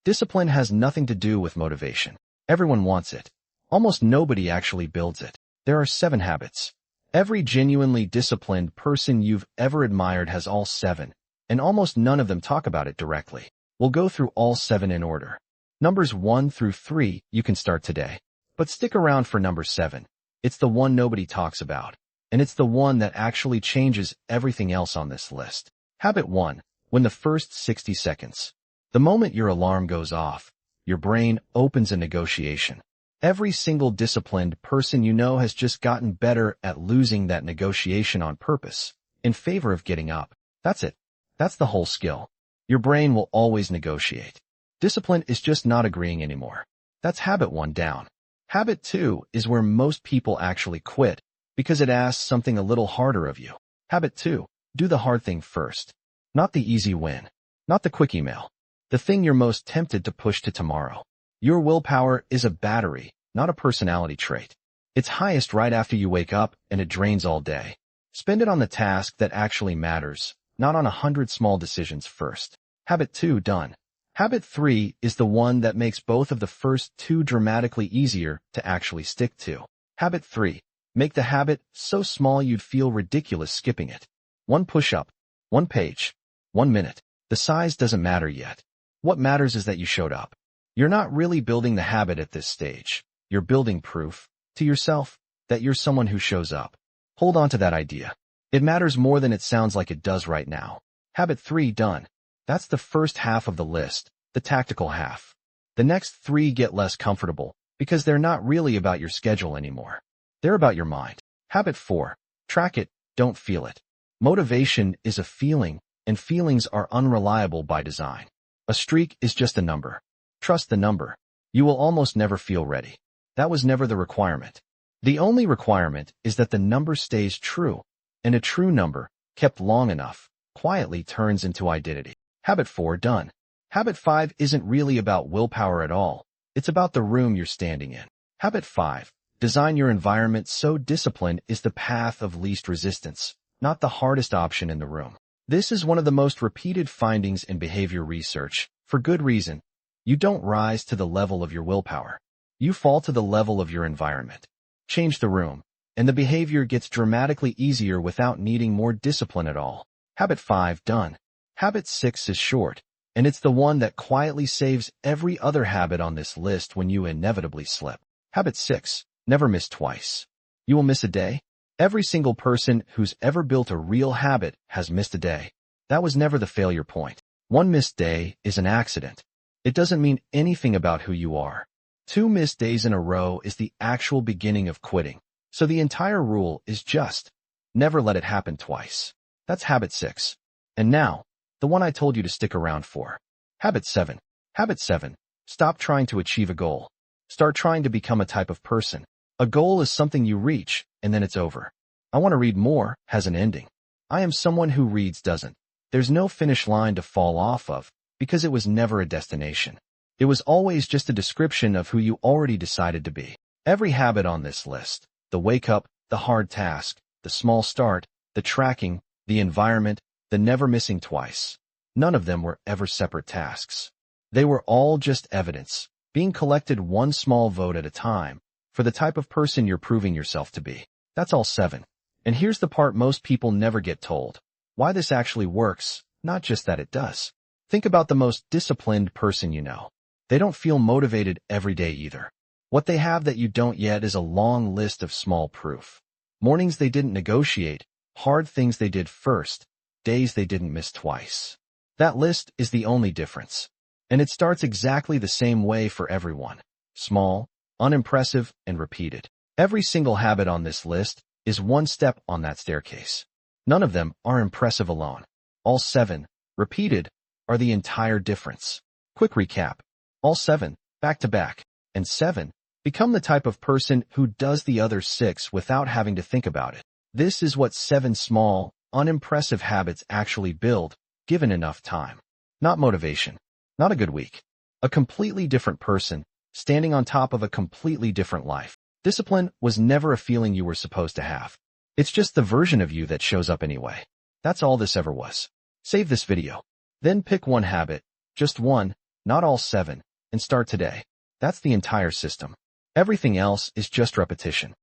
Discipline has nothing to do with motivation. Everyone wants it. Almost nobody actually builds it. There are 7 habits. Every genuinely disciplined person you've ever admired has all 7, and almost none of them talk about it directly. We'll go through all 7 in order. Numbers 1 through 3, you can start today. But stick around for number 7. It's the one nobody talks about, and it's the one that actually changes everything else on this list. Habit 1. Win the first 60 seconds. The moment your alarm goes off, your brain opens a negotiation. Every single disciplined person you know has just gotten better at losing that negotiation on purpose, in favor of getting up. That's it. That's the whole skill. Your brain will always negotiate. Discipline is just not agreeing anymore. That's habit 1 down. Habit 2 is where most people actually quit, because it asks something a little harder of you. Habit 2. Do the hard thing first. Not the easy win. Not the quick email. The thing you're most tempted to push to tomorrow. Your willpower is a battery, not a personality trait. It's highest right after you wake up, and it drains all day. Spend it on the task that actually matters, not on 100 small decisions first. Habit 2 done. Habit 3 is the one that makes both of the first 2 dramatically easier to actually stick to. Habit 3. Make the habit so small you'd feel ridiculous skipping it. 1 push-up, 1 page, 1 minute. The size doesn't matter yet. What matters is that you showed up. You're not really building the habit at this stage. You're building proof, to yourself, that you're someone who shows up. Hold on to that idea. It matters more than it sounds like it does right now. Habit 3 done. That's the first half of the list, the tactical half. The next 3 get less comfortable, because they're not really about your schedule anymore. They're about your mind. Habit 4. Track it, don't feel it. Motivation is a feeling, and feelings are unreliable by design. A streak is just a number. Trust the number. You will almost never feel ready. That was never the requirement. The only requirement is that the number stays true, and a true number, kept long enough, quietly turns into identity. Habit 4 done. Habit 5 isn't really about willpower at all. It's about the room you're standing in. Habit 5. Design your environment so discipline is the path of least resistance, not the hardest option in the room. This is one of the most repeated findings in behavior research, for good reason. You don't rise to the level of your willpower. You fall to the level of your environment. Change the room, and the behavior gets dramatically easier without needing more discipline at all. Habit 5 done. Habit 6 is short, and it's the one that quietly saves every other habit on this list when you inevitably slip. Habit 6. Never miss twice. You will miss a day. Every single person who's ever built a real habit has missed a day. That was never the failure point. 1 missed day is an accident. It doesn't mean anything about who you are. 2 missed days in a row is the actual beginning of quitting. So the entire rule is just, never let it happen twice. That's habit 6. And now, the one I told you to stick around for. Habit 7. Habit 7. Stop trying to achieve a goal. Start trying to become a type of person. A goal is something you reach, and then it's over. I want to read more has an ending. I am someone who reads doesn't. There's no finish line to fall off of, because it was never a destination. It was always just a description of who you already decided to be. Every habit on this list, the wake up, the hard task, the small start, the tracking, the environment, the never missing twice. None of them were ever separate tasks. They were all just evidence, being collected one small vote at a time, for the type of person you're proving yourself to be. That's all 7. And here's the part most people never get told. Why this actually works, not just that it does. Think about the most disciplined person you know. They don't feel motivated every day either. What they have that you don't yet is a long list of small proof. Mornings they didn't negotiate, hard things they did first, days they didn't miss twice. That list is the only difference. And it starts exactly the same way for everyone. Small, unimpressive, and repeated. Every single habit on this list is one step on that staircase. None of them are impressive alone. All 7, repeated, are the entire difference. Quick recap. All 7, back to back, and 7, become the type of person who does the other 6 without having to think about it. This is what 7 small, unimpressive habits actually build, given enough time. Not motivation. Not a good week. A completely different person, standing on top of a completely different life. Discipline was never a feeling you were supposed to have. It's just the version of you that shows up anyway. That's all this ever was. Save this video. Then pick one habit, just one, not all 7, and start today. That's the entire system. Everything else is just repetition.